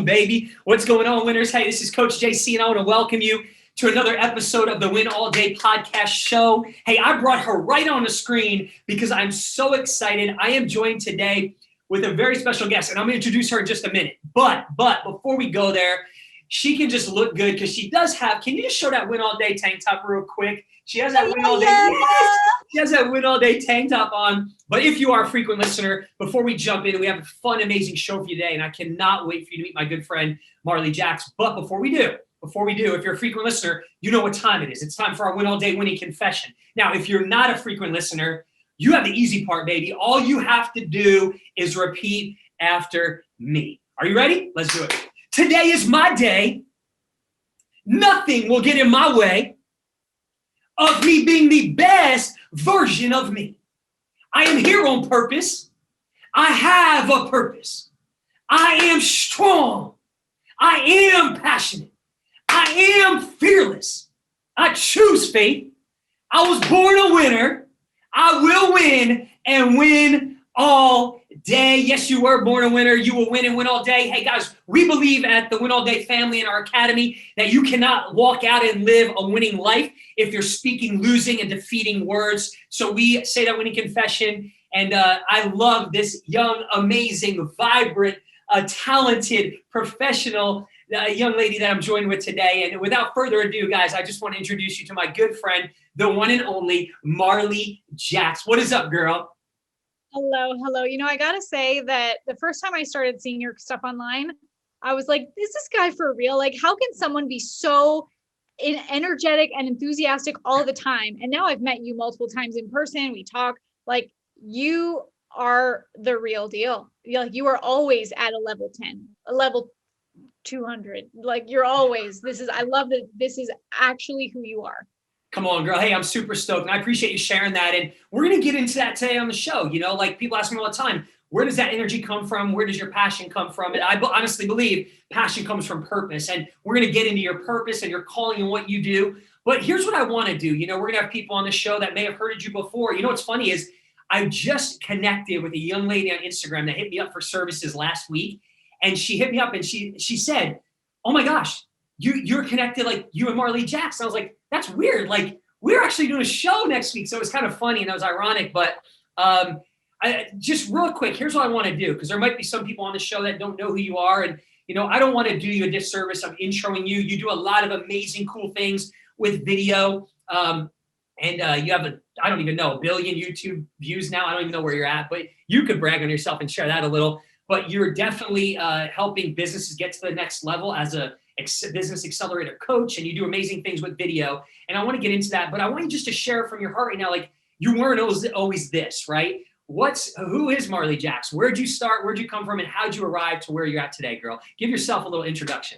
baby. What's going on, winners? Hey, this is Coach JC, and I want to welcome you to another episode of the Win All Day podcast show. Hey, I brought her right on the screen because I'm so excited. I am joined today with a very special guest, and I'm going to introduce her in just a minute. But before we go there, she can just look good because she does have, can you just show that Win All Day tank top real quick? She has that Win All Day. Yes, she has that Win All Day tank top on. But if you are a frequent listener, before we jump in, we have a fun, amazing show for you today, and I cannot wait for you to meet my good friend, Marley Jaxx. But before we do, if you're a frequent listener, you know what time it is. It's time for our Win All Day winning confession. Now, if you're not a frequent listener, you have the easy part, baby. All you have to do is repeat after me. Are you ready? Let's do it. Today is my day. Nothing will get in my way of me being the best version of me. I am here on purpose. I have a purpose. I am strong. I am passionate. I am fearless. I choose faith. I was born a winner. I will win and win all day. Yes, you were born a winner. You will win and win all day. Hey, guys, we believe at the Win All Day family in our academy that you cannot walk out and live a winning life if you're speaking losing and defeating words. So we say that winning confession. And I love this young, amazing, vibrant, talented, professional young lady that I'm joined with today. And without further ado, guys, I just want to introduce you to my good friend, the one and only Marley Jaxx. What is up, girl? Hello. You know, I got to say that the first time I started seeing your stuff online, I was like, is this guy for real? Like, how can someone be so energetic and enthusiastic all the time? And now I've met you multiple times in person. We talk, like, you are the real deal. Like, you are always at a level 10, a level 200. Like, you're always, I love that this is actually who you are. Come on, girl. Hey, I'm super stoked. And I appreciate you sharing that. And we're going to get into that today on the show. You know, like, people ask me all the time, where does that energy come from? Where does your passion come from? And I honestly believe passion comes from purpose. And we're going to get into your purpose and your calling and what you do. But here's what I want to do. You know, we're going to have people on the show that may have heard you before. You know, what's funny is I just connected with a young lady on Instagram that hit me up for services last week. And she hit me up and she said, oh my gosh, you're connected, like you and Marley Jaxx. I was like, that's weird. Like, we're actually doing a show next week. So it was kind of funny and it was ironic, but just real quick, here's what I want to do. Cause there might be some people on the show that don't know who you are. And, you know, I don't want to do you a disservice. I'm introing you. You do a lot of amazing, cool things with video. And you have I don't even know, 1 billion YouTube views now. I don't even know where you're at, but you could brag on yourself and share that a little. But you're definitely helping businesses get to the next level as a business accelerator coach, and you do amazing things with video. And I want to get into that, but I want you just to share from your heart right now, like, you weren't always this, right? Who is Marley Jaxx? Where'd you start? Where'd you come from? And how'd you arrive to where you're at today, girl? Give yourself a little introduction.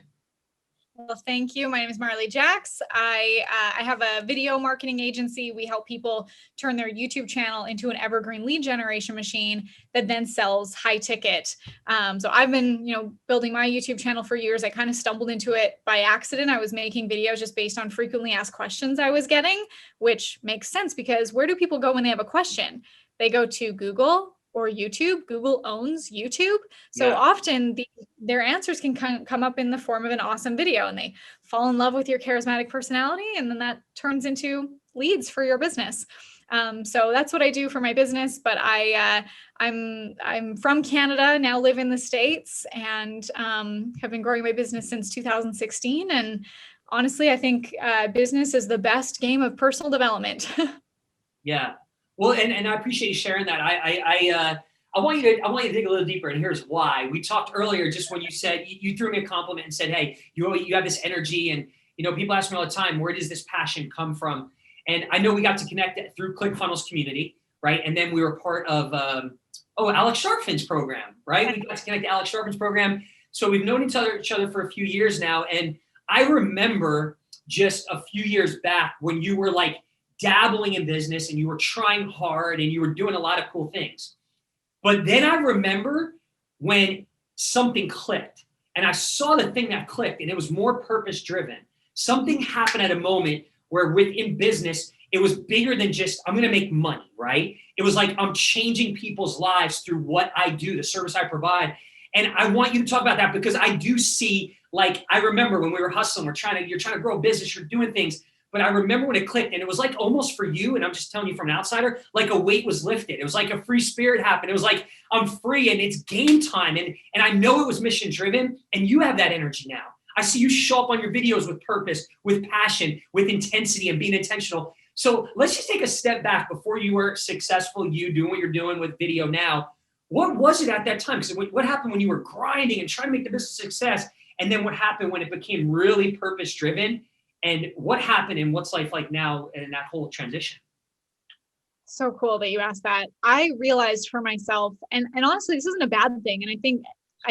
Well, thank you. My name is Marley Jaxx. I have a video marketing agency. We help people turn their YouTube channel into an evergreen lead generation machine that then sells high ticket. So I've been, building my YouTube channel for years. I kind of stumbled into it by accident. I was making videos just based on frequently asked questions I was getting, which makes sense because where do people go when they have a question? They go to Google or YouTube. Google owns YouTube. So often their answers can come up in the form of an awesome video, and they fall in love with your charismatic personality. And then that turns into leads for your business. So that's what I do for my business. But I'm from Canada, now live in the States, and have been growing my business since 2016. And honestly, I think business is the best game of personal development. Yeah. Well, and I appreciate you sharing that. I want you to dig a little deeper, and here's why. We talked earlier, just when you said, you threw me a compliment and said, hey, you have this energy, and people ask me all the time, where does this passion come from? And I know we got to connect through ClickFunnels community, right? And then we were part of Alex Sharpfin's program, right? We got to connect to Alex Sharpfin's program. So we've known each other for a few years now, and I remember just a few years back when you were like dabbling in business and you were trying hard and you were doing a lot of cool things. But then I remember when something clicked, and I saw the thing that clicked, and it was more purpose driven. Something happened at a moment where within business, it was bigger than just, I'm going to make money, right? It was like, I'm changing people's lives through what I do, the service I provide. And I want you to talk about that because I do see, like, I remember when we were hustling, you're trying to grow a business, you're doing things. But I remember when it clicked, and it was like almost for you, and I'm just telling you from an outsider, like a weight was lifted. It was like a free spirit happened. It was like, I'm free and it's game time. And I know it was mission driven, and you have that energy now. I see you show up on your videos with purpose, with passion, with intensity, and being intentional. So let's just take a step back before you were successful, you doing what you're doing with video now. What was it at that time? Because what happened when you were grinding and trying to make the business a success? And then what happened when it became really purpose driven? And what happened and what's life like now in that whole transition? So cool that you asked that. I realized for myself, and honestly, this isn't a bad thing. And I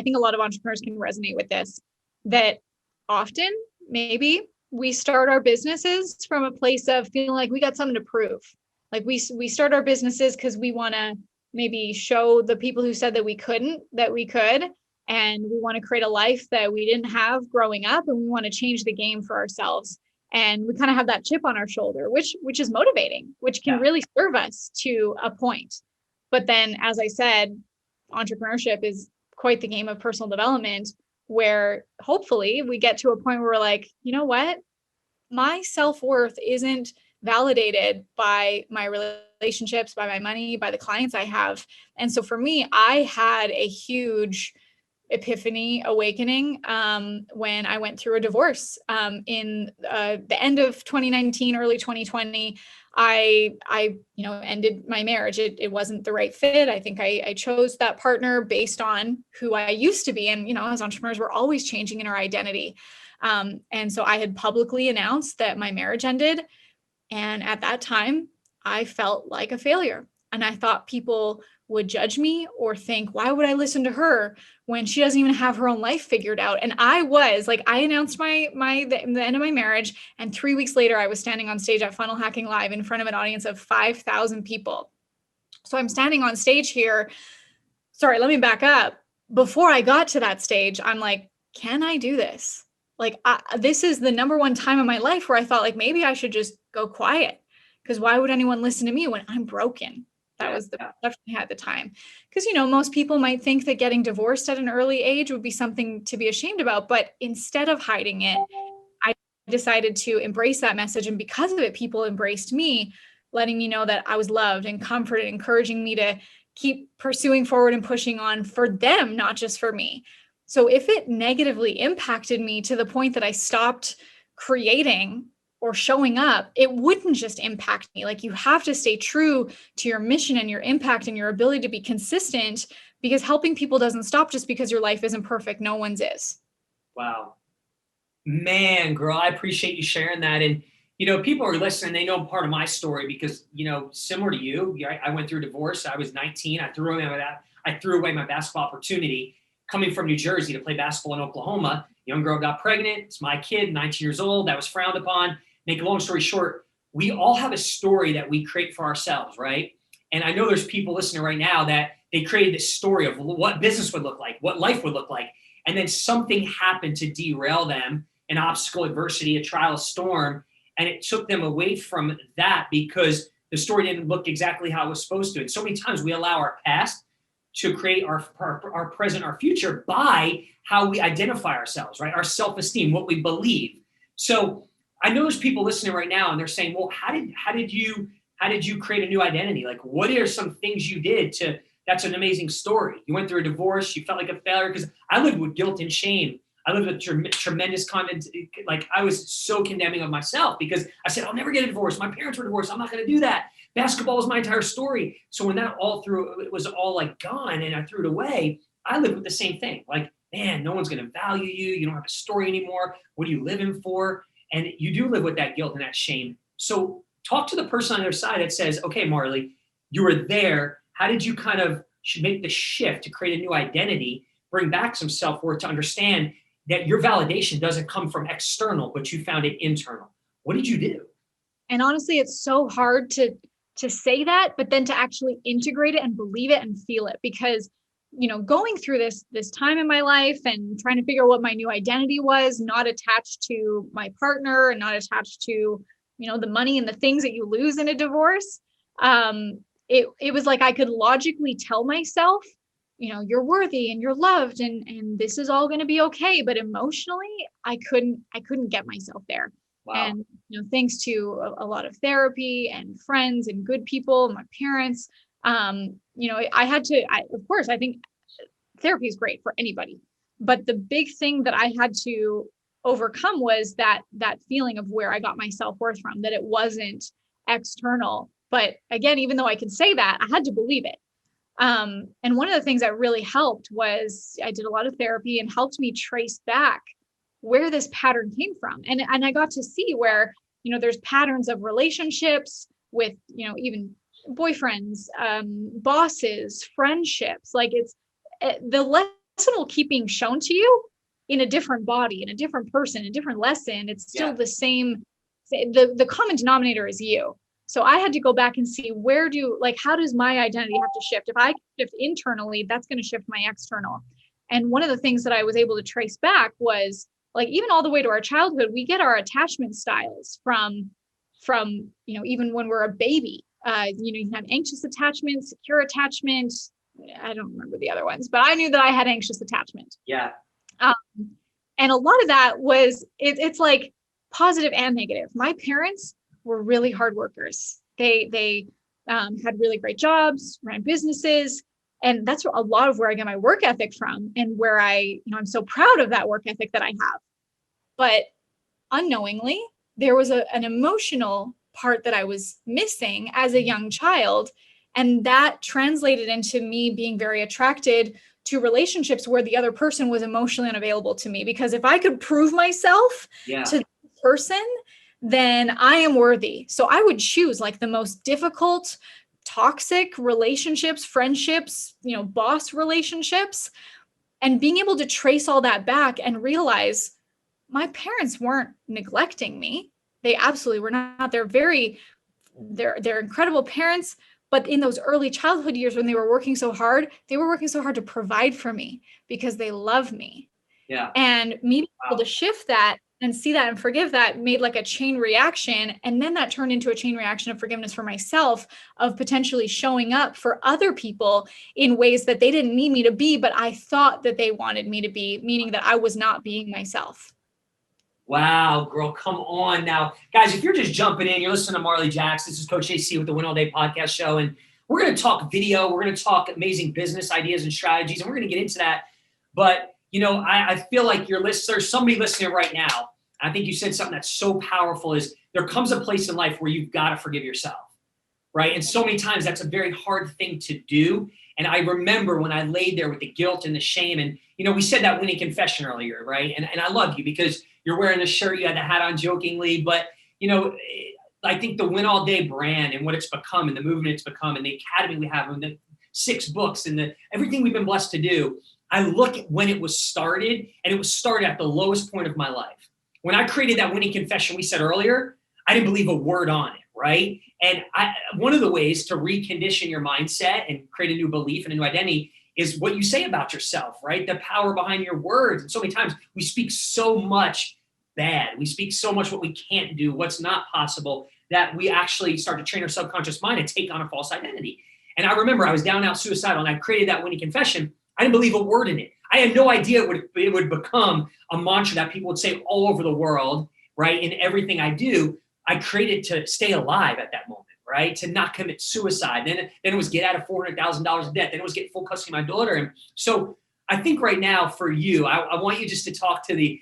think a lot of entrepreneurs can resonate with this, that often maybe we start our businesses from a place of feeling like we got something to prove. Like we start our businesses because we want to maybe show the people who said that we couldn't, that we could. And we want to create a life that we didn't have growing up, and we want to change the game for ourselves. And we kind of have that chip on our shoulder, which is motivating, which can really serve us to a point. But then, as I said, entrepreneurship is quite the game of personal development, where hopefully we get to a point where we're like, you know what? My self-worth isn't validated by my relationships, by my money, by the clients I have. And so for me, I had a huge epiphany awakening when I went through a divorce in the end of 2019, early 2020. I ended my marriage. It wasn't the right fit. I think I chose that partner based on who I used to be. And, as entrepreneurs, we're always changing in our identity. And so I had publicly announced that my marriage ended. And at that time, I felt like a failure. And I thought people would judge me or think, why would I listen to her when she doesn't even have her own life figured out? And I announced the end of my marriage. And 3 weeks later, I was standing on stage at Funnel Hacking Live in front of an audience of 5,000 people. So I'm standing on stage here. Sorry, let me back up. Before I got to that stage, I'm like, can I do this? Like, this is the number one time in my life where I thought, like, maybe I should just go quiet, because why would anyone listen to me when I'm broken? That was the perception I had at the time. Because, most people might think that getting divorced at an early age would be something to be ashamed about. But instead of hiding it, I decided to embrace that message. And because of it, people embraced me, letting me know that I was loved and comforted, encouraging me to keep pursuing forward and pushing on for them, not just for me. So if it negatively impacted me to the point that I stopped creating or showing up, it wouldn't just impact me. Like, you have to stay true to your mission and your impact and your ability to be consistent, because helping people doesn't stop just because your life isn't perfect. No one's is. Wow. Man, girl, I appreciate you sharing that. And, people are listening, they know part of my story because, similar to you, I went through a divorce. I was 19. I threw away my basketball opportunity coming from New Jersey to play basketball in Oklahoma. Young girl got pregnant. It's my kid, 19 years old. That was frowned upon. Make a long story short, we all have a story that we create for ourselves, right? And I know there's people listening right now that they created this story of what business would look like, what life would look like. And then something happened to derail them, an obstacle, adversity, a trial, a storm. And it took them away from that because the story didn't look exactly how it was supposed to. And so many times we allow our past to create our present, our future by how we identify ourselves, right? Our self-esteem, what we believe. So I know there's people listening right now and they're saying, well, how did you create a new identity? Like, what are some things you did that's an amazing story. You went through a divorce, you felt like a failure, because I lived with guilt and shame. I lived with tremendous like, I was so condemning of myself because I said, I'll never get a divorce. My parents were divorced. I'm not going to do that. Basketball was my entire story. So when it was all like gone and I threw it away, I lived with the same thing. Like, man, no one's going to value you. You don't have a story anymore. What are you living for? And you do live with that guilt and that shame. So talk to the person on the other side that says, okay, Marley, you were there. How did you kind of make the shift to create a new identity, bring back some self-worth, to understand that your validation doesn't come from external, but you found it internal? What did you do? And honestly, it's so hard to say that, but then to actually integrate it and believe it and feel it, because going through this time in my life and trying to figure out what my new identity was, not attached to my partner and not attached to, the money and the things that you lose in a divorce. It was like I could logically tell myself you're worthy and you're loved and this is all going to be okay. But emotionally, I couldn't get myself there. Wow. And, thanks to a lot of therapy and friends and good people, my parents, I had to, of course, I think therapy is great for anybody. But the big thing that I had to overcome was that feeling of where I got my self-worth from, that it wasn't external. But again, even though I could say that, I had to believe it. And one of the things that really helped was I did a lot of therapy and helped me trace back where this pattern came from. And I got to see where, there's patterns of relationships with, even boyfriends, bosses, friendships. Like it's the lesson will keep being shown to you in a different body, in a different person, a different lesson. It's still the same. The common denominator is you. So I had to go back and see how does my identity have to shift? If I shift internally, that's going to shift my external. And one of the things that I was able to trace back was like, even all the way to our childhood, we get our attachment styles from, even when we're a baby. You have anxious attachment, secure attachment. I don't remember the other ones, but I knew that I had anxious attachment. Yeah. And a lot of that was, it's like positive and negative. My parents were really hard workers. They had really great jobs, ran businesses. And that's a lot of where I get my work ethic from, and where I'm so proud of that work ethic that I have. But unknowingly, there was an emotional part that I was missing as a young child. And that translated into me being very attracted to relationships where the other person was emotionally unavailable to me. Because if I could prove myself to the person, then I am worthy. So I would choose like the most difficult, toxic relationships, friendships, boss relationships, and being able to trace all that back and realize my parents weren't neglecting me. They absolutely were not. They're incredible parents. But in those early childhood years when they were working so hard to provide for me because they love me. Yeah. And me being able to shift that and see that and forgive that made like a chain reaction. And then that turned into a chain reaction of forgiveness for myself, of potentially showing up for other people in ways that they didn't need me to be, but I thought that they wanted me to be, meaning that I was not being myself. Wow, girl, come on. Now, guys, if you're just jumping in, you're listening to Marley Jaxx. This is Coach JC with the Win All Day podcast show. And we're going to talk video. We're going to talk amazing business ideas and strategies. And we're going to get into that. But, I feel like there's somebody listening right now. I think you said something that's so powerful is there comes a place in life where you've got to forgive yourself, right? And so many times that's a very hard thing to do. And I remember when I laid there with the guilt and the shame and, we said that winning confession earlier, right? And I love you because you're wearing the shirt, you had the hat on jokingly, but, I think the Win All Day brand and what it's become and the movement it's become and the academy we have and the 6 books and everything we've been blessed to do, I look at when it was started, and it was started at the lowest point of my life. When I created that winning confession we said earlier, I didn't believe a word on it, right? And one of the ways to recondition your mindset and create a new belief and a new identity is what you say about yourself, right? The power behind your words. And so many times we speak so much bad. We speak so much what we can't do, what's not possible, that we actually start to train our subconscious mind and take on a false identity. And I remember I was down and out suicidal and I created that winning confession. I didn't believe a word in it. I had no idea it would become a mantra that people would say all over the world, right? In everything I do, I created to stay alive at that moment, right? To not commit suicide. Then it was get out of $400,000 of debt. Then it was get full custody of my daughter. And so I think right now for you, I want you just to talk to the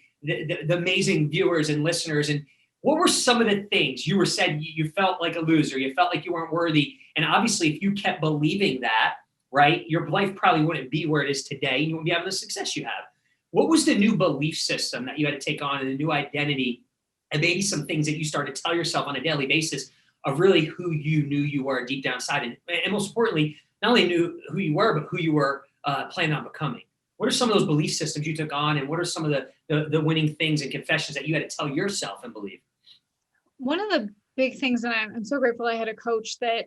amazing viewers and listeners. And what were some of the things you were said you felt like a loser? You felt like you weren't worthy. And obviously, if you kept believing that, right, your life probably wouldn't be where it is today. You wouldn't be having the success you have. What was the new belief system that you had to take on and the new identity and maybe some things that you started to tell yourself on a daily basis of really who you knew you were deep down inside? And most importantly, not only knew who you were, but who you were planning on becoming. What are some of those belief systems you took on, and what are some of the winning things and confessions that you had to tell yourself and believe? One of the big things, and I'm so grateful I had a coach that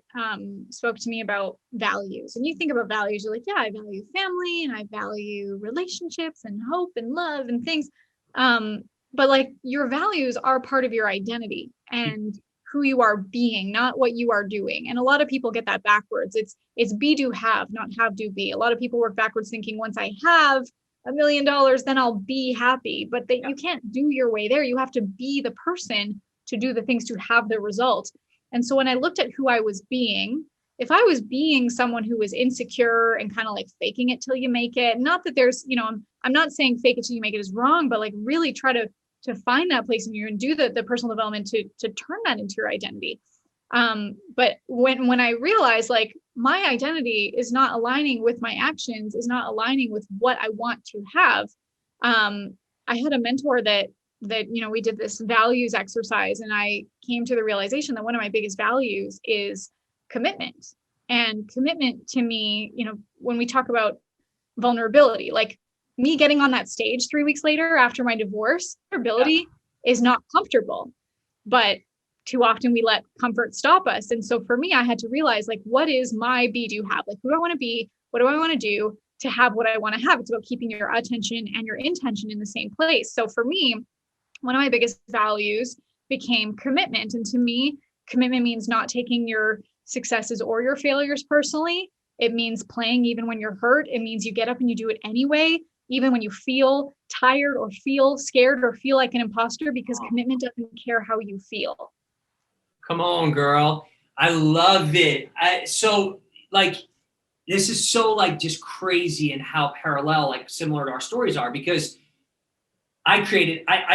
spoke to me about values. And you think about values, you're like, yeah, I value family and I value relationships and hope and love and things. But like your values are part of your identity, and who you are being, not what you are doing. And a lot of people get that backwards. It's be, do, have, not have, do, be. A lot of people work backwards thinking once I have $1 million, then I'll be happy. But that you can't do your way there. You have to be the person to do the things to have the result. And so when I looked at who I was being, if I was being someone who was insecure and kind of like faking it till you make it, not that there's, I'm not saying fake it till you make it is wrong, but like really try to find that place in you and do the personal development to turn that into your identity. But when I realized like my identity is not aligning with my actions, is not aligning with what I want to have, I had a mentor that we did this values exercise, and I came to the realization that one of my biggest values is commitment. And commitment to me, when we talk about vulnerability, like me getting on that stage 3 weeks later after my divorce, vulnerability is not comfortable, but too often we let comfort stop us. And so for me, I had to realize like, what is my be, do, have? Like, who do I want to be? What do I want to do to have what I want to have? It's about keeping your attention and your intention in the same place. So for me, one of my biggest values became commitment. And to me, commitment means not taking your successes or your failures personally. It means playing even when you're hurt. It means you get up and you do it anyway, even when you feel tired or feel scared or feel like an imposter, because commitment doesn't care how you feel. Come on, girl. I love it. So like, this is so like just crazy and how parallel, like similar to our stories are, because I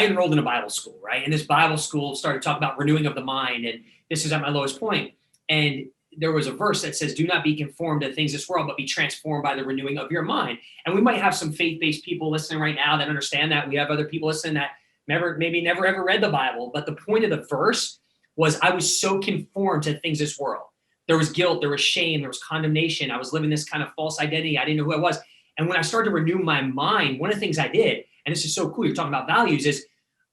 enrolled in a Bible school, right? And this Bible school started talking about renewing of the mind. And this is at my lowest point. And there was a verse that says, do not be conformed to things of this world, but be transformed by the renewing of your mind. And we might have some faith-based people listening right now that understand that. We have other people listening that maybe never ever read the Bible. But the point of the verse was I was so conformed to things of this world. There was guilt, there was shame, there was condemnation. I was living this kind of false identity. I didn't know who I was. And when I started to renew my mind, one of the things I did, and this is so cool, you're talking about values, is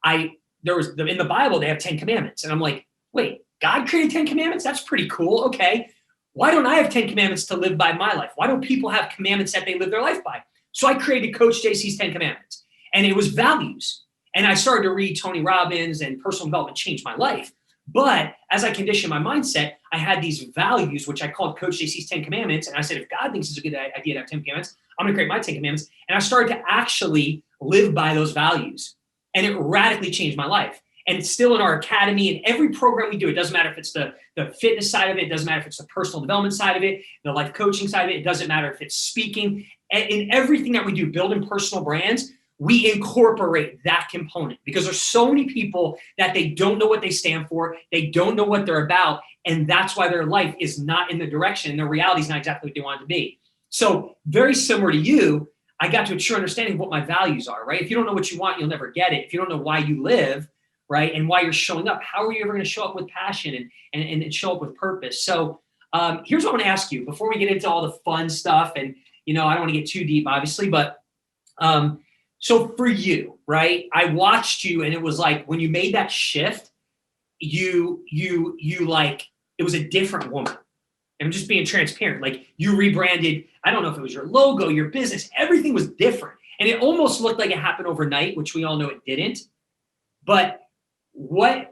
in the Bible, they have 10 commandments. And I'm like, wait, God created 10 commandments? That's pretty cool. Okay. Why don't I have 10 commandments to live by my life? Why don't people have commandments that they live their life by? So I created Coach JC's 10 commandments, and it was values. And I started to read Tony Robbins, and personal development changed my life. But as I conditioned my mindset, I had these values, which I called Coach JC's 10 commandments. And I said, if God thinks it's a good idea to have 10 commandments, I'm going to create my 10 commandments. And I started to actually live by those values. And it radically changed my life. And it's still in our academy and every program we do. It doesn't matter if it's the fitness side of it. It doesn't matter if it's the personal development side of it, the life coaching side of it. It doesn't matter if it's speaking. In everything that we do, building personal brands, we incorporate that component, because there's so many people that they don't know what they stand for. They don't know what they're about. And that's why their life is not in the direction, and their reality is not exactly what they want it to be. So very similar to you, I got to a true understanding of what my values are, right? If you don't know what you want, you'll never get it. If you don't know why you live, right, and why you're showing up, how are you ever going to show up with passion and show up with purpose? So here's what I want to ask you before we get into all the fun stuff. And, I don't want to get too deep, obviously, but so for you, right, I watched you, and it was like when you made that shift, you like, it was a different woman. And I'm just being transparent. Like, you rebranded, I don't know if it was your logo, your business, everything was different. And it almost looked like it happened overnight, which we all know it didn't. But what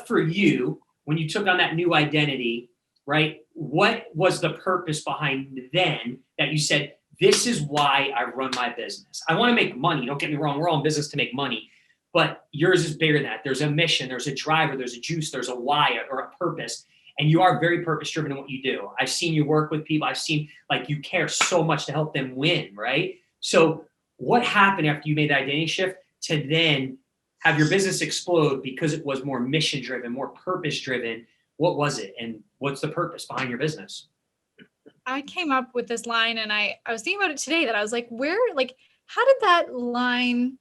for you, when you took on that new identity, right, what was the purpose behind then that you said, this is why I run my business? I want to make money. Don't get me wrong. We're all in business to make money. But yours is bigger than that. There's a mission. There's a driver. There's a juice. There's a why or a purpose. And you are very purpose-driven in what you do. I've seen you work with people. I've seen like you care so much to help them win, right? So what happened after you made the identity shift to then have your business explode because it was more mission-driven, more purpose-driven? What was it? And what's the purpose behind your business? I came up with this line, and I was thinking about it today, that I was like, how did that line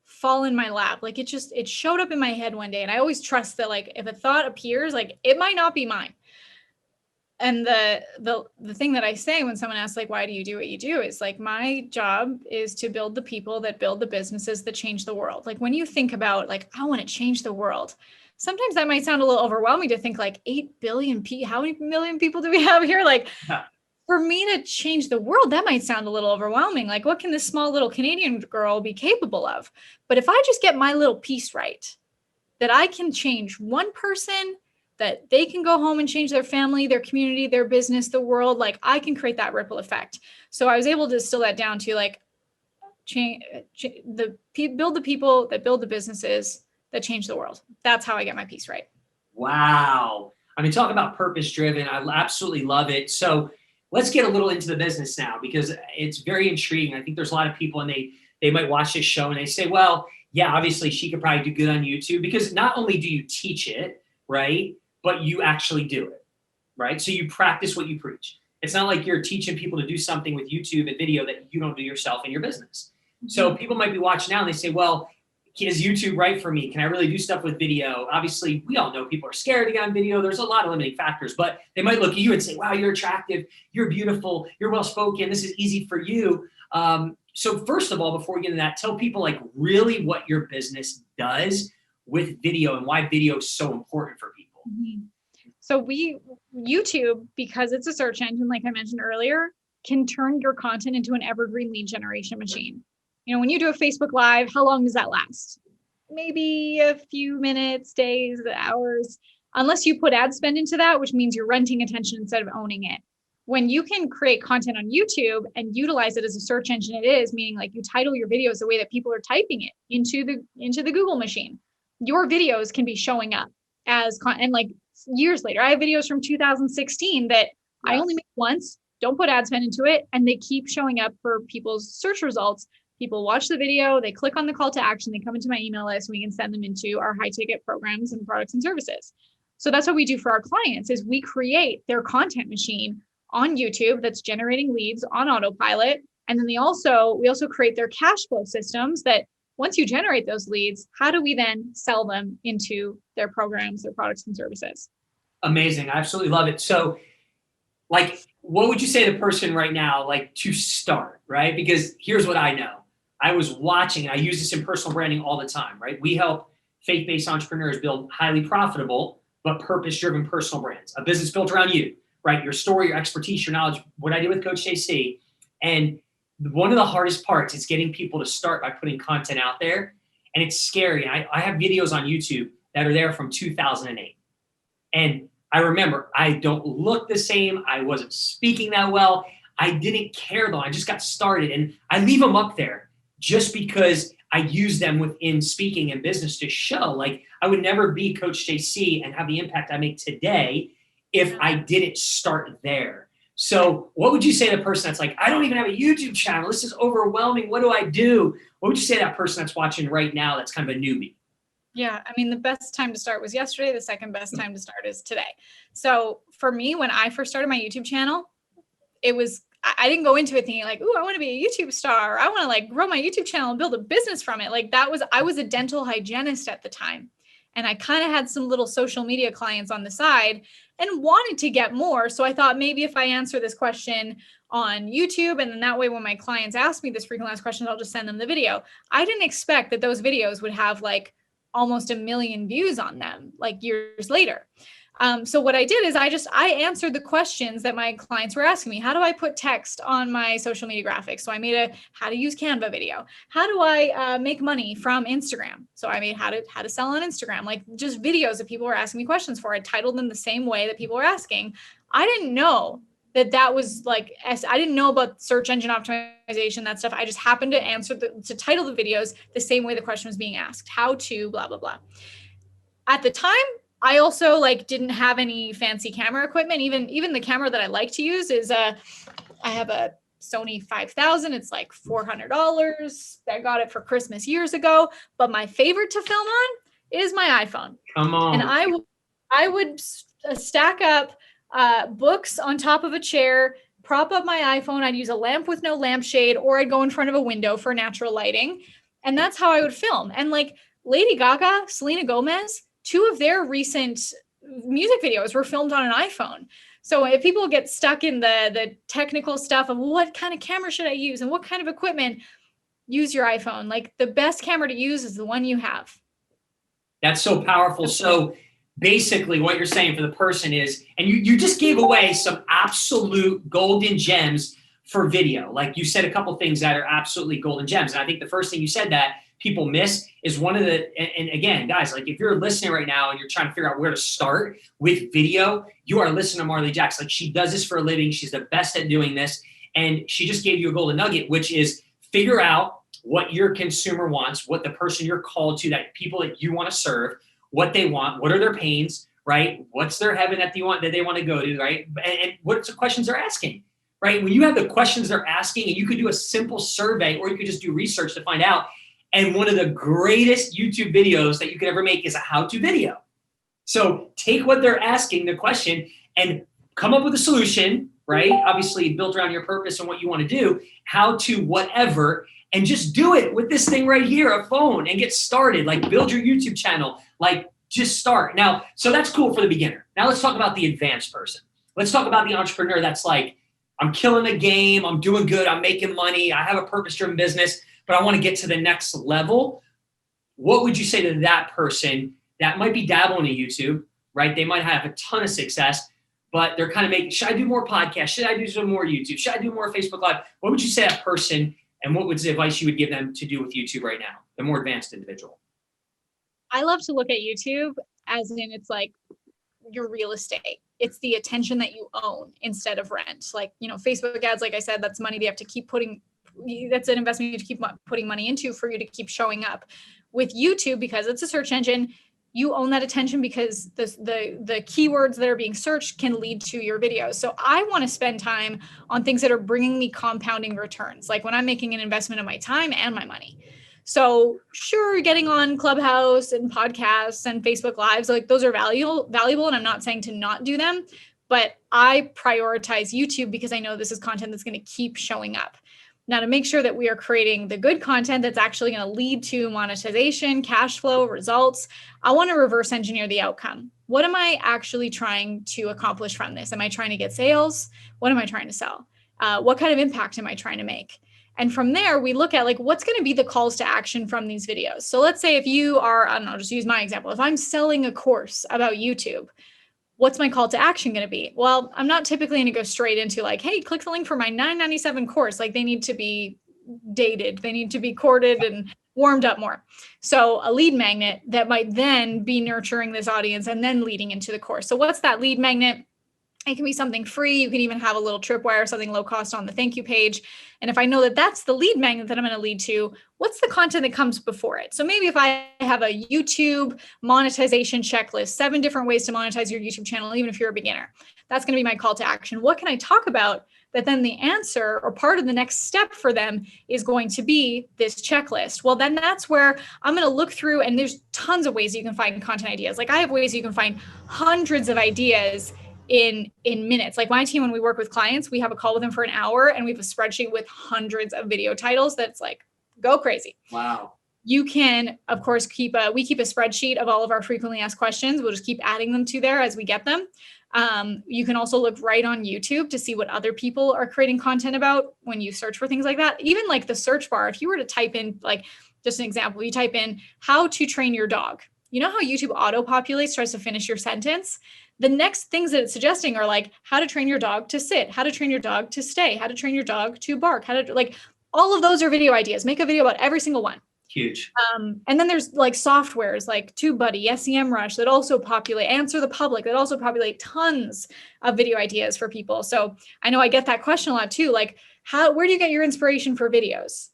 fall in my lap? Like, it showed up in my head one day. And I always trust that, like, if a thought appears, like, it might not be mine. And the thing that I say when someone asks, like, why do you do what you do, is like, my job is to build the people that build the businesses that change the world. Like, when you think about, like, I want to change the world, sometimes that might sound a little overwhelming to think, like, 8 billion people, how many million people do we have here? Like, for me to change the world, that might sound a little overwhelming. Like, what can this small little Canadian girl be capable of? But if I just get my little piece right, that I can change one person, that they can go home and change their family, their community, their business, the world. Like I can create that ripple effect. So I was able to distill that down to like build the people that build the businesses that change the world. That's how I get my piece right. Wow. I mean, talk about purpose driven. I absolutely love it. So let's get a little into the business now, because it's very intriguing. I think there's a lot of people and they might watch this show and they say, well, yeah, obviously she could probably do good on YouTube, because not only do you teach it, right, but you actually do it, right? So you practice what you preach. It's not like you're teaching people to do something with YouTube and video that you don't do yourself in your business. So people might be watching now and they say, well, is YouTube right for me? Can I really do stuff with video? Obviously, we all know people are scared to get on video. There's a lot of limiting factors, but they might look at you and say, wow, you're attractive, you're beautiful, you're well-spoken, this is easy for you. So first of all, before we get into that, tell people like really what your business does with video and why video is so important for people. So YouTube, because it's a search engine, like I mentioned earlier, can turn your content into an evergreen lead generation machine. You know, when you do a Facebook Live, how long does that last? Maybe a few minutes, days, hours, unless you put ad spend into that, which means you're renting attention instead of owning it. When you can create content on YouTube and utilize it as a search engine, it is, meaning like you title your videos the way that people are typing it into the Google machine. Your videos can be showing up as and like years later. I have videos from 2016 that I only make once, don't put ad spend into it, and they keep showing up for people's search results. People watch the video, they click on the call to action, they come into my email list, and we can send them into our high ticket programs and products and services. So that's what we do for our clients, is we create their content machine on YouTube that's generating leads on autopilot. And then we also create their cash flow systems that once you generate those leads, how do we then sell them into their programs, their products and services? Amazing. I absolutely love it. So like, what would you say to the person right now, like to start, right? Because here's what I know. I was watching, and I use this in personal branding all the time, right? We help faith-based entrepreneurs build highly profitable, but purpose-driven personal brands, a business built around you, right? Your story, your expertise, your knowledge, what I did with Coach JC. And one of the hardest parts is getting people to start by putting content out there. And it's scary. I have videos on YouTube that are there from 2008. And I remember I don't look the same. I wasn't speaking that well. I didn't care though. I just got started, and I leave them up there just because I use them within speaking and business to show like I would never be Coach JC and have the impact I make today if I didn't start there. So what would you say to the person that's like, I don't even have a YouTube channel, this is overwhelming, what do I do? What would you say to that person that's watching right now that's kind of a newbie? Yeah, I mean, the best time to start was yesterday. The second best time to start is today. So for me, when I first started my YouTube channel, I didn't go into it thinking like, ooh, I want to be a YouTube star. I want to like grow my YouTube channel and build a business from it. Like I was a dental hygienist at the time. And I kind of had some little social media clients on the side and wanted to get more. So I thought maybe if I answer this question on YouTube, and then that way when my clients ask me this frequently asked questions, I'll just send them the video. I didn't expect that those videos would have like almost 1 million views on them like years later. So what I did is I answered the questions that my clients were asking me. How do I put text on my social media graphics? So I made a how to use Canva video. How do I make money from Instagram? So I made how to sell on Instagram, like just videos that people were asking me questions for. I titled them the same way that people were asking. I didn't know that was like, I didn't know about search engine optimization, that stuff. I just happened to title the videos the same way the question was being asked, how to blah, blah, blah. At the time, I also like didn't have any fancy camera equipment. Even the camera that I like to use is I have a Sony 5000. It's like $400. I got it for Christmas years ago. But my favorite to film on is my iPhone. Come on. And I would stack up books on top of a chair, prop up my iPhone. I'd use a lamp with no lampshade, or I'd go in front of a window for natural lighting. And that's how I would film. And like Lady Gaga, Selena Gomez, 2 of their recent music videos were filmed on an iPhone. So if people get stuck in the technical stuff of what kind of camera should I use and what kind of equipment, use your iPhone. Like the best camera to use is the one you have. That's so powerful. So basically what you're saying for the person is, and you just gave away some absolute golden gems for video. Like you said a couple things that are absolutely golden gems. And I think the first thing you said that people miss is one of the, and again, guys, like if you're listening right now and you're trying to figure out where to start with video, you are listening to Marley Jaxx. Like she does this for a living. She's the best at doing this. And she just gave you a golden nugget, which is figure out what your consumer wants, what the person you're called to, that people that you want to serve, what they want, what are their pains, right? What's their heaven that they want to go to, right? And what's the questions they're asking, right? When you have the questions they're asking, and you could do a simple survey, or you could just do research to find out. And one of the greatest YouTube videos that you could ever make is a how-to video. So take what they're asking, the question, and come up with a solution, right? Obviously built around your purpose and what you want to do, how to whatever, and just do it with this thing right here, a phone, and get started. Like build your YouTube channel, like just start. Now, so that's cool for the beginner. Now let's talk about the advanced person. Let's talk about the entrepreneur that's like, I'm killing the game, I'm doing good, I'm making money, I have a purpose-driven business, but I want to get to the next level. What would you say to that person that might be dabbling in YouTube, right? They might have a ton of success, but they're kind of making, should I do more podcasts? Should I do some more YouTube? Should I do more Facebook Live? What would you say to that person, and what was the advice you would give them to do with YouTube right now, the more advanced individual? I love to look at YouTube as in it's like your real estate. It's the attention that you own instead of rent. Like, you know, Facebook ads, like I said, that's money they have to keep putting, that's an investment you have to keep putting money into for you to keep showing up. With YouTube, because it's a search engine, you own that attention because the keywords that are being searched can lead to your videos. So I want to spend time on things that are bringing me compounding returns, like when I'm making an investment of my time and my money. So sure, getting on Clubhouse and podcasts and Facebook Lives, like those are valuable, and I'm not saying to not do them, but I prioritize YouTube because I know this is content that's going to keep showing up. Now, to make sure that we are creating the good content that's actually going to lead to monetization, cash flow, results, I want to reverse engineer the outcome. What am I actually trying to accomplish from this? Am I trying to get sales? What am I trying to sell? What kind of impact am I trying to make? And from there, we look at like, what's going to be the calls to action from these videos. So let's say if you are, I don't know, just use my example. If I'm selling a course about YouTube, what's my call to action going to be? Well, I'm not typically going to go straight into like, hey, click the link for my $9.97 course. Like they need to be dated. They need to be courted and warmed up more. So a lead magnet that might then be nurturing this audience and then leading into the course. So what's that lead magnet? It can be something free. You can even have a little tripwire, something low cost on the thank you page. And if I know that that's the lead magnet that I'm going to lead to, what's the content that comes before it? So maybe if I have a YouTube monetization checklist, 7 different ways to monetize your YouTube channel, even if you're a beginner, that's going to be my call to action. What can I talk about that then the answer or part of the next step for them is going to be this checklist? Well, then that's where I'm going to look through, and there's tons of ways you can find content ideas. Like I have ways you can find hundreds of ideas in minutes. Like my team, when we work with clients, we have a call with them for an hour and we have a spreadsheet with hundreds of video titles that's like, go crazy. Wow. You can, of course, we keep a spreadsheet of all of our frequently asked questions. We'll just keep adding them to there as we get them. You can also look right on YouTube to see what other people are creating content about when you search for things like that. Even like the search bar, if you were to type in, like just an example, you type in how to train your dog. You know how YouTube auto-populates, tries to finish your sentence? The next things that it's suggesting are like how to train your dog to sit, how to train your dog to stay, how to train your dog to bark, how to, like, all of those are video ideas. Make a video about every single one. Huge. And then there's like softwares like TubeBuddy, SEMrush that also populate, Answer the Public that also populate tons of video ideas for people. So I know I get that question a lot too. Like where do you get your inspiration for videos?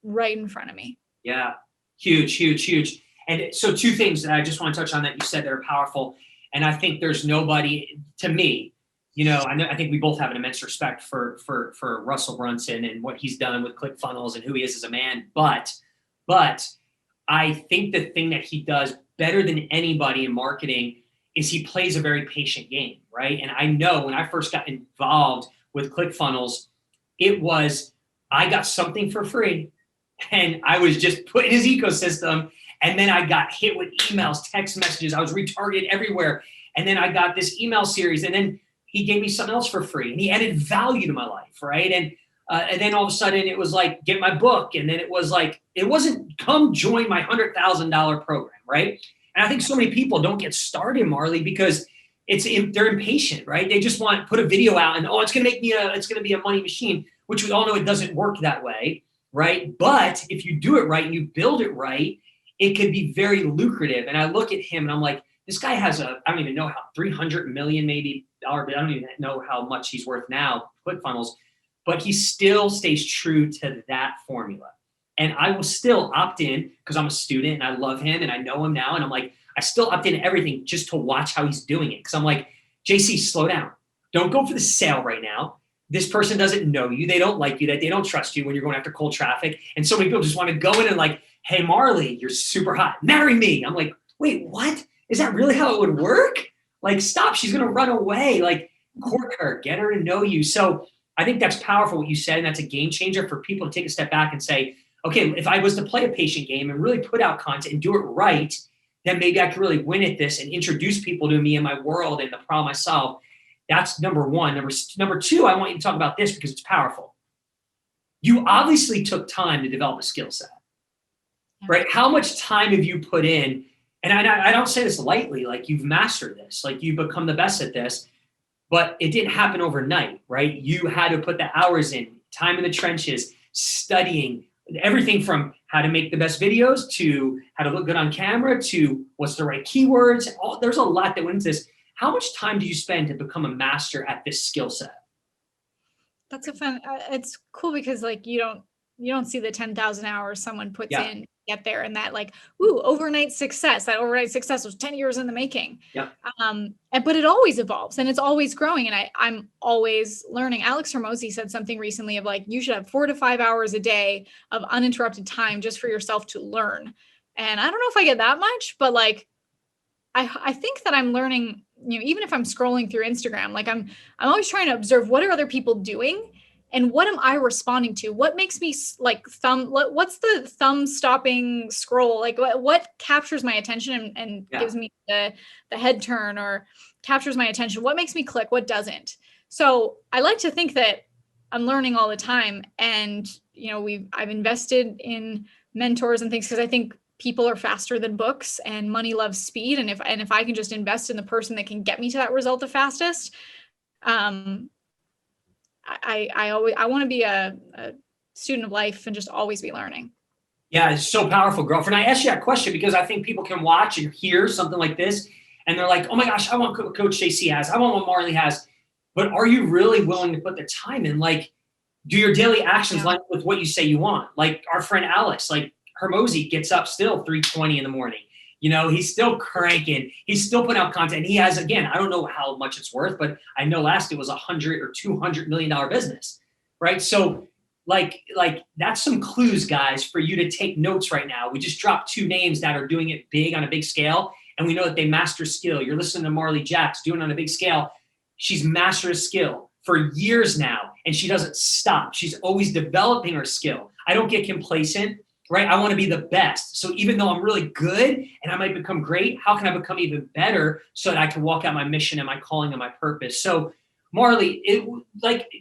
Right in front of me. Yeah. Huge, huge, huge. And so 2 things that I just want to touch on that you said that are powerful. And I think there's nobody, to me, you know, I think we both have an immense respect for Russell Brunson and what he's done with ClickFunnels and who he is as a man. But I think the thing that he does better than anybody in marketing is he plays a very patient game, right? And I know when I first got involved with ClickFunnels, it was, I got something for free and I was just put in his ecosystem. And then I got hit with emails, text messages. I was retargeted everywhere. And then I got this email series. And then he gave me something else for free. And he added value to my life, right? And then all of a sudden it was like, get my book. And then it was like, it wasn't come join my $100,000 program, right? And I think so many people don't get started, Marley, because they're impatient, right? They just want to put a video out and, oh, it's going to be a money machine, which we all know it doesn't work that way, right? But if you do it right and you build it right, it could be very lucrative. And I look at him and I'm like, this guy has I don't even know how, 300 million maybe dollar, but I don't even know how much he's worth now, ClickFunnels, but he still stays true to that formula. And I will still opt in because I'm a student and I love him and I know him now. And I'm like, I still opt in everything just to watch how he's doing it. Because I'm like, JC, slow down. Don't go for the sale right now. This person doesn't know you. They don't like you. That they don't trust you when you're going after cold traffic. And so many people just want to go in and like, hey, Marley, you're super hot. Marry me. I'm like, wait, what? Is that really how it would work? Like, stop. She's going to run away. Like, court her. Get her to know you. So I think that's powerful what you said. And that's a game changer for people to take a step back and say, okay, if I was to play a patient game and really put out content and do it right, then maybe I could really win at this and introduce people to me and my world and the problem I solve. That's number one. Number two, I want you to talk about this because it's powerful. You obviously took time to develop a skill set, right? How much time have you put in? And I don't say this lightly, like you've mastered this, like you've become the best at this, but it didn't happen overnight, right? You had to put the hours in, time in the trenches, studying, everything from how to make the best videos to how to look good on camera to what's the right keywords. There's a lot that went into this. How much time do you spend to become a master at this skill set? That's a fun, it's cool because like you don't see the 10,000 hours someone puts in to get there, and that like, ooh, overnight success. That overnight success was 10 years in the making. Yeah. But it always evolves and it's always growing. And I'm always learning. Alex Hormozy said something recently of like, you should have 4 to 5 hours a day of uninterrupted time just for yourself to learn. And I don't know if I get that much, but like, I think that I'm learning, you know, even if I'm scrolling through Instagram, like I'm always trying to observe what are other people doing and what am I responding to? What makes me like what's the thumb stopping scroll? Like what captures my attention and gives me the head turn or captures my attention? What makes me click? What doesn't? So I like to think that I'm learning all the time. And, you know, I've invested in mentors and things because I think people are faster than books and money loves speed. And if I can just invest in the person that can get me to that result the fastest, I want to be a student of life and just always be learning. Yeah, it's so powerful, girlfriend. I asked you that question because I think people can watch and hear something like this and they're like, oh my gosh, I want what Coach JC has. I want what Marley has. But are you really willing to put the time in? Like, do your daily actions line up with what you say you want? Like our friend Alex, like Hermosi gets up still 3:20 in the morning. You know, he's still cranking. He's still putting out content. And he has, again, I don't know how much it's worth, but I know last it was $100 or $200 million business, right? So like that's some clues, guys, for you to take notes right now. We just dropped 2 names that are doing it big on a big scale. And we know that they master skill. You're listening to Marley Jaxx doing it on a big scale. She's mastered a skill for years now, and she doesn't stop. She's always developing her skill. I don't get complacent. Right? I want to be the best. So even though I'm really good and I might become great, how can I become even better so that I can walk out my mission and my calling and my purpose? So Marley,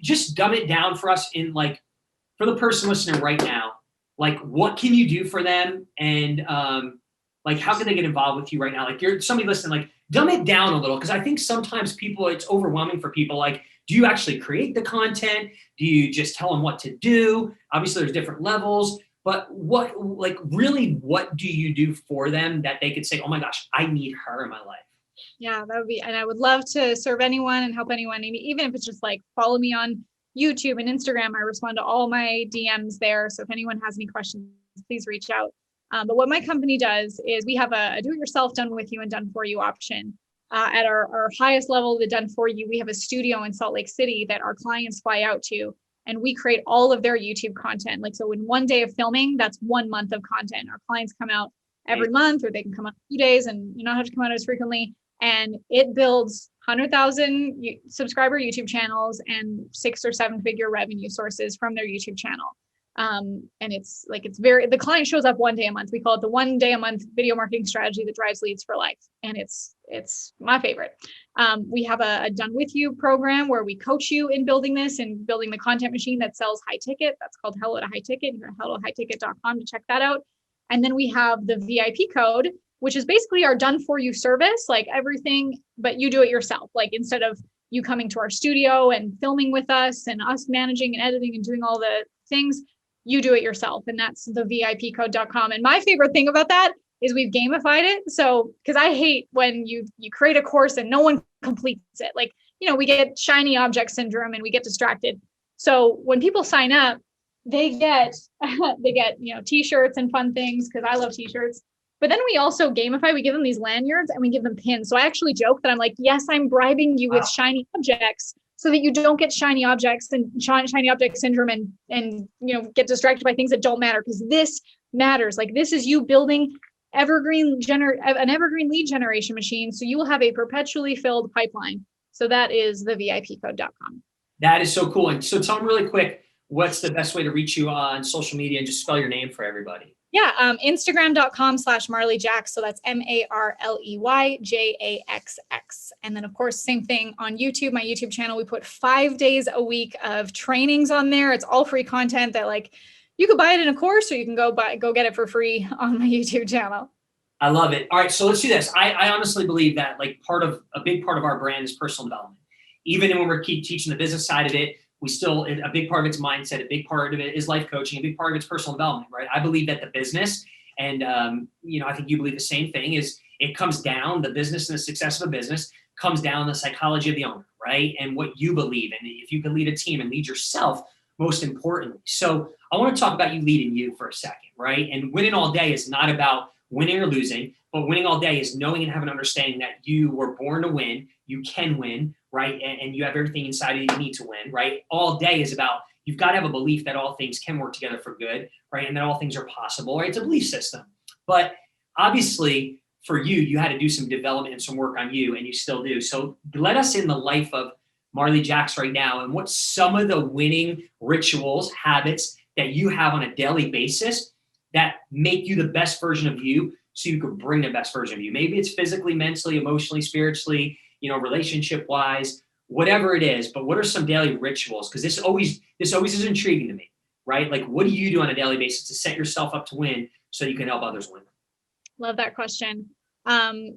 just dumb it down for us in like, for the person listening right now, like what can you do for them? And like, how can they get involved with you right now? Like you're somebody listening, like dumb it down a little. Cause I think sometimes people, it's overwhelming for people. Like, do you actually create the content? Do you just tell them what to do? Obviously there's different levels. But what do you do for them that they could say, oh my gosh, I need her in my life? Yeah, that would be, and I would love to serve anyone and help anyone, even if it's just like follow me on YouTube and Instagram. I respond to all my DMs there. So if anyone has any questions, please reach out. But what my company does is we have a do-it-yourself, done with you and done for you option. At our highest level, the done for you, we have a studio in Salt Lake City that our clients fly out to. And we create all of their YouTube content. Like, so in 1 day of filming, that's 1 month of content. Our clients come out every month, or they can come out 2 days and you don't have to come out as frequently. And it builds 100,000 subscriber YouTube channels and 6 or 7 figure revenue sources from their YouTube channel. And it's the client shows up 1 day a month. We call it the 1 day a month video marketing strategy that drives leads for life. And it's my favorite. We have a done with you program where we coach you in building this and building the content machine that sells high ticket. That's called Hello to High Ticket. You go to hellohighticket.com to check that out. And then we have the VIP code, which is basically our done for you service, like everything, but you do it yourself. Like instead of you coming to our studio and filming with us and us managing and editing and doing all the things, you do it yourself. And that's the VIPcode.com. And my favorite thing about that is we've gamified it. So, because I hate when you create a course and no one completes it. Like, we get shiny object syndrome and we get distracted. So when people sign up, they get t-shirts and fun things, because I love t-shirts. But then we also gamify, we give them these lanyards and we give them pins. So I actually joke that I'm like, yes, I'm bribing you with shiny objects so that you don't get shiny objects and shiny object syndrome and get distracted by things that don't matter, because this matters. Like, this is you building an evergreen lead generation machine. So you will have a perpetually filled pipeline. So that is the VIPcode.com. That is so cool. And so tell them really quick, what's the best way to reach you on social media, and just spell your name for everybody? Yeah. Instagram.com/Marley Jaxx. So that's MARLEYJAXX. And then of course, same thing on YouTube, my YouTube channel. We put 5 days a week of trainings on there. It's all free content that, like, you could buy it in a course, or you can go get it for free on my YouTube channel. I love it. All right, so let's do this. I honestly believe that, like, a big part of our brand is personal development. Even when we're teaching the business side of it, a big part of it's mindset, a big part of it is life coaching, a big part of it's personal development, right? I believe that the business, and I think you believe the same thing, is it comes down, the business and the success of a business comes down the psychology of the owner, right? And what you believe in, if you can lead a team and lead yourself, most importantly. So I want to talk about you leading you for a second, right? And winning all day is not about winning or losing, but winning all day is knowing and having an understanding that you were born to win, you can win, right? And you have everything inside of you need to win, right? All day is about, you've got to have a belief that all things can work together for good, right? And that all things are possible, right? It's a belief system. But obviously for you, you had to do some development and some work on you, and you still do. So let us in the life of Marley Jaxx right now, and what's some of the winning rituals, habits that you have on a daily basis that make you the best version of you, so you can bring the best version of you. Maybe it's physically, mentally, emotionally, spiritually, relationship wise, whatever it is. But what are some daily rituals? Because this always is intriguing to me, right? Like, what do you do on a daily basis to set yourself up to win so you can help others win? Love that question.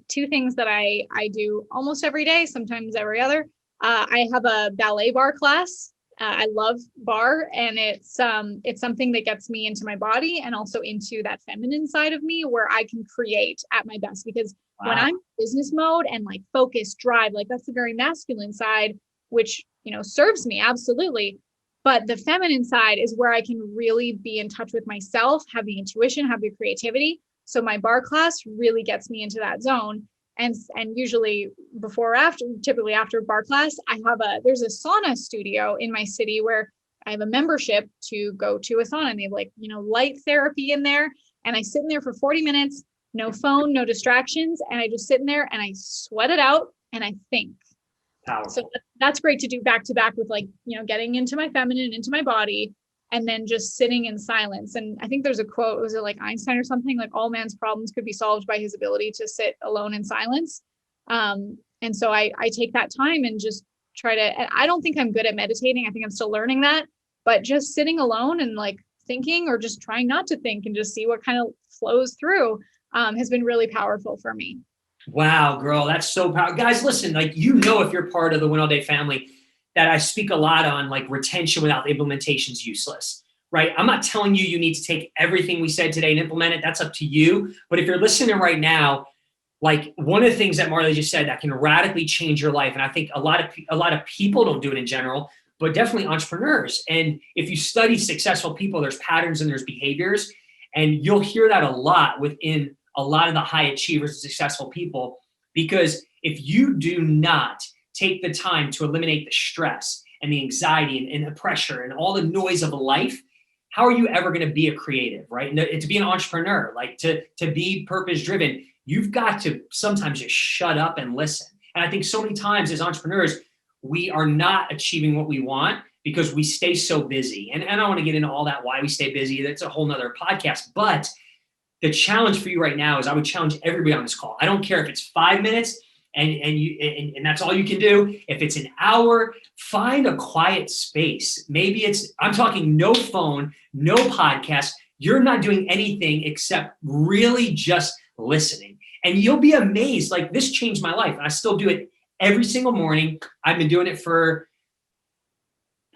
Two things that I do almost every day, sometimes every other. I have a ballet bar class. I love bar, and it's something that gets me into my body and also into that feminine side of me where I can create at my best. Because when I'm in business mode and like focus, drive, like that's the very masculine side, which, serves me absolutely. But the feminine side is where I can really be in touch with myself, have the intuition, have the creativity. So my bar class really gets me into that zone. And usually typically after bar class, there's a sauna studio in my city where I have a membership to go to a sauna, and they have light therapy in there. And I sit in there for 40 minutes, no phone, no distractions. And I just sit in there and I sweat it out and I think. Powerful. So that's great to do back to back with getting into my feminine, into my body, and then just sitting in silence. And I think there's a quote, was it like Einstein or something, like all man's problems could be solved by his ability to sit alone in silence. And so I take that time and just and I don't think I'm good at meditating. I think I'm still learning that, but just sitting alone and like thinking, or just trying not to think and just see what kind of flows through, has been really powerful for me. Wow, girl, that's so powerful. Guys, listen, if you're part of the Win All Day family, that I speak a lot on, like, retention without implementation is useless, right? I'm not telling you need to take everything we said today and implement it. That's up to you. But if you're listening right now, like, one of the things that Marley just said that can radically change your life, and I think a lot of people don't do it in general, but definitely entrepreneurs. And if you study successful people, there's patterns and there's behaviors, and you'll hear that a lot within a lot of the high achievers and successful people. Because if you do not take the time to eliminate the stress and the anxiety and the pressure and all the noise of life, how are you ever going to be a creative, right? And to be an entrepreneur, like to be purpose driven, you've got to sometimes just shut up and listen. And I think so many times as entrepreneurs, we are not achieving what we want because we stay so busy. And I don't want to get into all that, why we stay busy. That's a whole nother podcast. But the challenge for you right now is, I would challenge everybody on this call. I don't care if it's 5 minutes, and that's all you can do. If it's an hour, find a quiet space. Maybe I'm talking no phone, no podcast. You're not doing anything except really just listening. And you'll be amazed. Like, this changed my life. And I still do it every single morning. I've been doing it for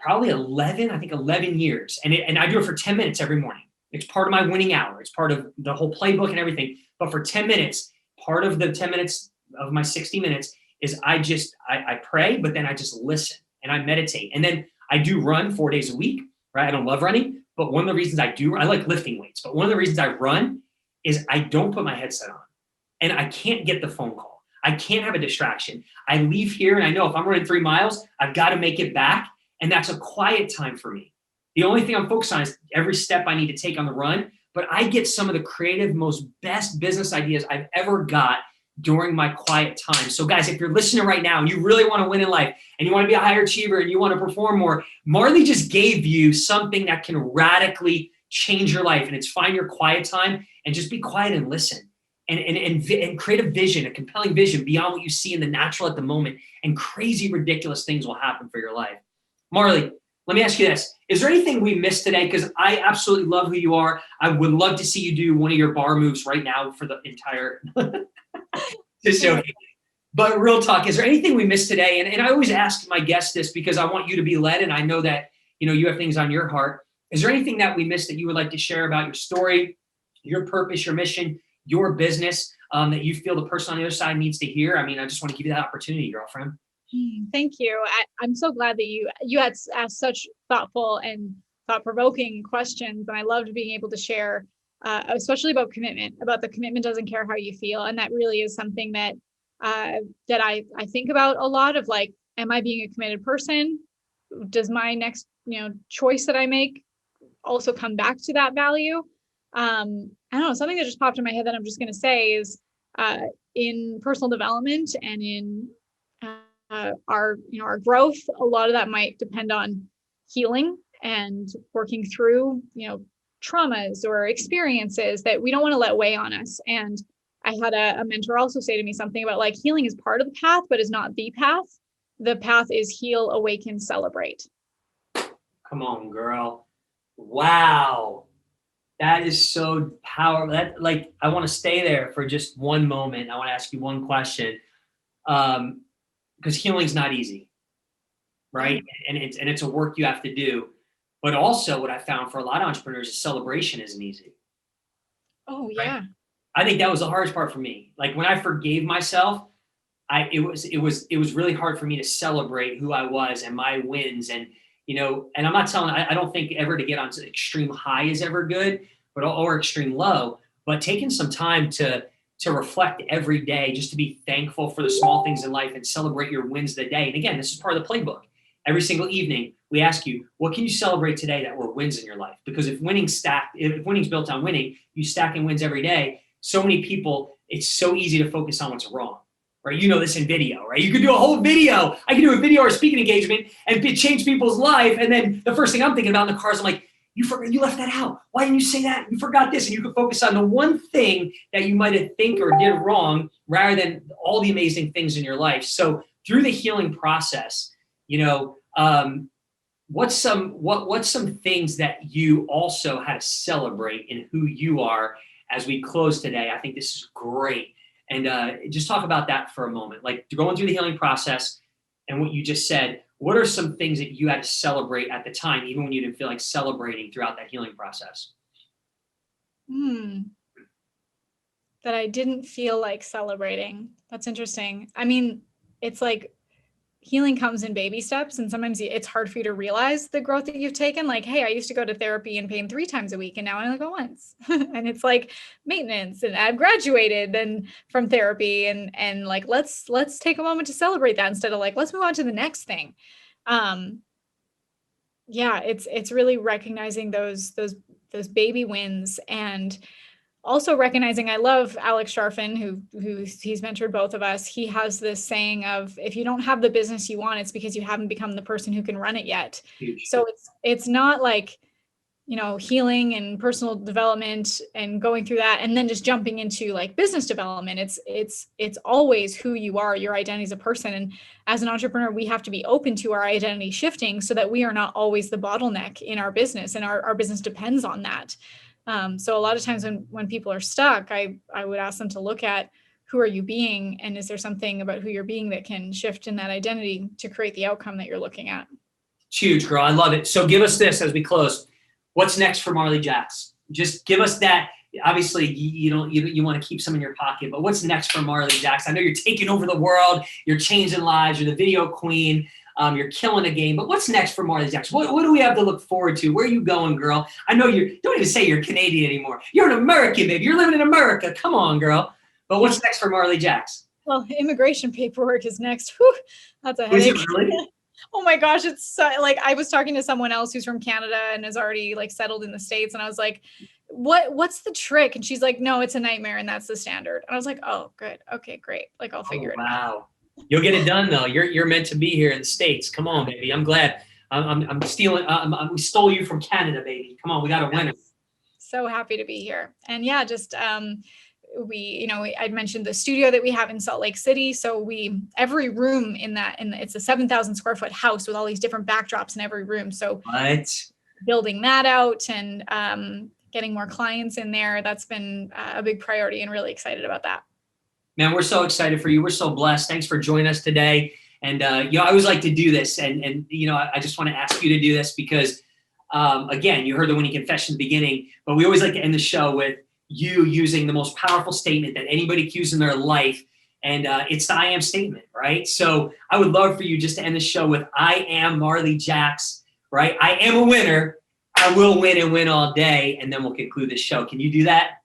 probably 11 years. And I do it for 10 minutes every morning. It's part of my winning hour. It's part of the whole playbook and everything. But for 10 minutes, part of the 10 minutes of my 60 minutes is I pray, but then I just listen and I meditate. And then I do run 4 days a week, right? I don't love running, but one of the reasons I like lifting weights, but one of the reasons I run is I don't put my headset on and I can't get the phone call. I can't have a distraction. I leave here and I know if I'm running 3 miles, I've got to make it back. And that's a quiet time for me. The only thing I'm focused on is every step I need to take on the run, but I get some of the creative, most best business ideas I've ever got during my quiet time. So guys, if you're listening right now and you really want to win in life and you want to be a higher achiever and you want to perform more, Marley just gave you something that can radically change your life. And it's find your quiet time and just be quiet and listen and create a vision, a compelling vision beyond what you see in the natural at the moment, and crazy, ridiculous things will happen for your life. Marley, let me ask you this. Is there anything we missed today? Because I absolutely love who you are. I would love to see you do one of your bar moves right now for the entire, just joking. But real talk, is there anything we missed today? And I always ask my guests this because I want you to be led, and I know that you have things on your heart. Is there anything that we missed that you would like to share about your story, your purpose, your mission, your business, that you feel the person on the other side needs to hear? I mean, I just want to give you that opportunity, girlfriend. Thank you. I'm so glad that you had asked such thoughtful and thought-provoking questions, and I loved being able to share, especially about commitment. About the commitment doesn't care how you feel, and that really is something that I think about a lot. Of like, am I being a committed person? Does my next choice that I make also come back to that value? I don't know. Something that just popped in my head that I'm just going to say is in personal development and in our growth, a lot of that might depend on healing and working through traumas or experiences that we don't want to let weigh on us. And I had a mentor also say to me something about like healing is part of the path, but is not the path. The path is heal, awaken, celebrate. Come on, girl. Wow. That is so powerful. I want to stay there for just one moment. I want to ask you one question. Because healing's not easy, right? And it's a work you have to do. But also what I found for a lot of entrepreneurs is celebration isn't easy. Oh, yeah. Right? I think that was the hardest part for me. Like when I forgave myself, it was really hard for me to celebrate who I was and my wins. And, and I'm not telling, I don't think ever to get on to extreme high is ever good, or extreme low, but taking some time to reflect every day, just to be thankful for the small things in life and celebrate your wins of the day. And again, this is part of the playbook. Every single evening, we ask you, what can you celebrate today that were wins in your life? Because if winning's built on winning, you stacking wins every day. So many people, it's so easy to focus on what's wrong, right? You know this in video, right? You could do a whole video. I can do a video or a speaking engagement and change people's life. And then the first thing I'm thinking about in the car is I'm like, you left that out. Why didn't you say that? You forgot this. And you could focus on the one thing that you might have think or did wrong rather than all the amazing things in your life. So through the healing process, what's some things that you also had to celebrate in who you are as we close today? I think this is great. And just talk about that for a moment. Like going through the healing process and what you just said, what are some things that you had to celebrate at the time, even when you didn't feel like celebrating throughout that healing process? That I didn't feel like celebrating. That's interesting. I mean, it's like healing comes in baby steps, and sometimes it's hard for you to realize the growth that you've taken. Like, hey, I used to go to therapy and pain 3 times a week, and now I only go once. And it's like maintenance, and I've graduated and from therapy, and like let's take a moment to celebrate that instead of like let's move on to the next thing. It's really recognizing those baby wins, and also recognizing, I love Alex Sharfin, who he's mentored both of us. He has this saying of, if you don't have the business you want, it's because you haven't become the person who can run it yet. Huge. So it's not like, healing and personal development and going through that and then just jumping into like business development. It's always who you are, your identity as a person. And as an entrepreneur, we have to be open to our identity shifting so that we are not always the bottleneck in our business, and our business depends on that. So a lot of times when people are stuck, I would ask them to look at, who are you being? And is there something about who you're being that can shift in that identity to create the outcome that you're looking at? It's huge, girl. I love it. So give us this as we close. What's next for Marley Jaxx? Just give us that. Obviously, you want to keep some in your pocket, but what's next for Marley Jaxx? I know you're taking over the world. You're changing lives. You're the video queen. You're killing the game. But what's next for Marley Jaxx? What do we have to look forward to? Where are you going, girl? I know you don't even say you're Canadian anymore. You're an American, baby. You're living in America. Come on, girl. But what's next for Marley Jaxx? Well, immigration paperwork is next. Whew, that's a headache. Is it really? Oh my gosh, it's so, like I was talking to someone else who's from Canada and is already like settled in the States, and I was like, what's the trick? And she's like, no, it's a nightmare, and that's the standard. And I was like, oh, good, okay, great, like I'll figure it out. Wow, you'll get it done though. You're meant to be here in the States. Come on, baby. I'm glad. I'm stealing. We stole you from Canada, baby. Come on, we got to win it. So happy to be here, and yeah, just I'd mentioned the studio that we have in Salt Lake City. So every room it's a 7,000 square foot house with all these different backdrops in every room. So building that out and getting more clients in there, that's been a big priority, and really excited about that. Man, we're so excited for you. We're so blessed. Thanks for joining us today. And, I always like to do this. And I just want to ask you to do this because, again, you heard the winning confession at the beginning, but we always like to end the show with you using the most powerful statement that anybody can use in their life. And it's the I am statement, right? So I would love for you just to end the show with I am Marley Jaxx, right? I am a winner. I will win and win all day. And then we'll conclude this show. Can you do that?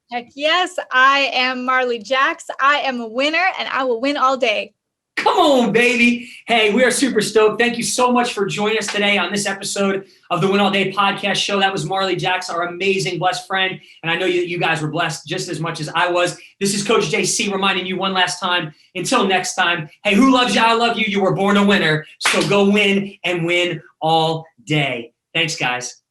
Heck yes. I am Marley Jaxx. I am a winner, and I will win all day. Come on, baby. Hey, we are super stoked. Thank you so much for joining us today on this episode of the Win All Day podcast show. That was Marley Jaxx, our amazing blessed friend. And I know you guys were blessed just as much as I was. This is Coach JC reminding you one last time. Until next time, hey, who loves you? I love you. You were born a winner. So go win and win all day. Thanks, guys.